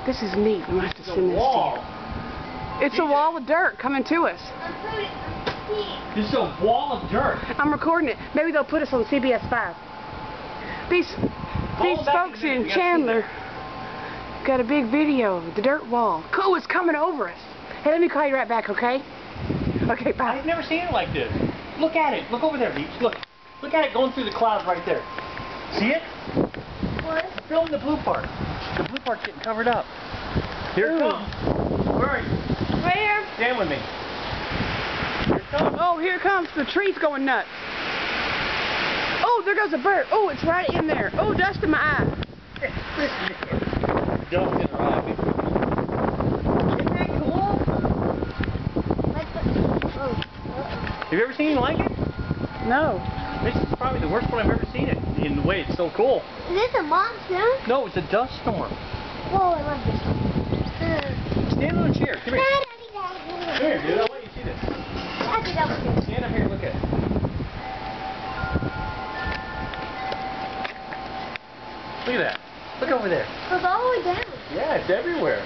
This is neat. I'm going to have to send this to you. It's a wall of dirt coming to us. This is a wall of dirt. I'm recording it. Maybe they'll put us on CBS 5. These folks in Chandler got a big video of the dirt wall. Cool, it's coming over us. Hey, let me call you right back, okay? Okay, bye. I've never seen it like this. Look at it. Look over there, Beach. Look. Look at it going through the clouds right there. See it? What? Film the blue part. The blue part's getting covered up. Here it comes. Where are you? Where? Stand with me. Here it comes. Oh, here it comes. The tree's going nuts. Oh, there goes a bird. Oh, it's right in there. Oh, dust in my eye. Dust in her eye. Isn't that cool? Have you ever seen anything like it? No. This is probably the worst one I've ever seen it in the way it's so cool. Is this a monsoon? No, it's a dust storm. Whoa, I love this one. Stand on a chair. Come here. Come here, dude. I'll let you see this. Stand up here and look at it. Look at that. Look over there. It's all the way down. Yeah, it's everywhere.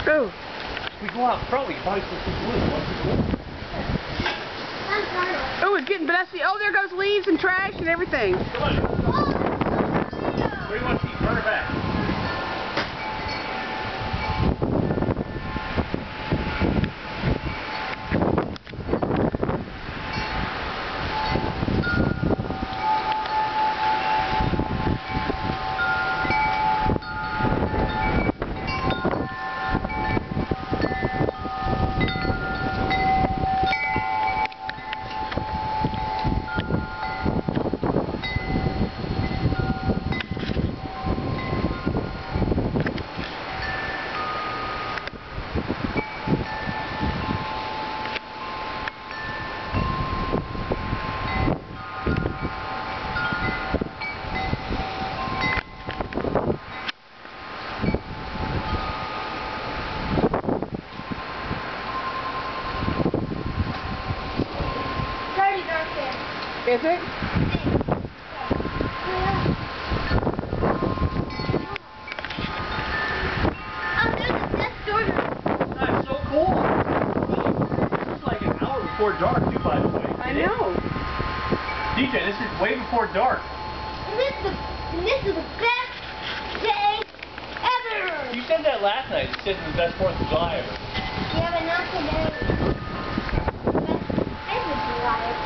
Oh. We go out front, we can probably see some blue. Oh, it's getting dusty. Oh, there goes leaves and trash and everything. Come on. What do you want to see? Turn it back. Is it? That's so cool. This is like an hour before dark, too, by the way. I know. DJ, this is way before dark. This is the best day ever. You said that last night. You said it was the best 4th of July ever. Yeah, but not today. Best 5th of July.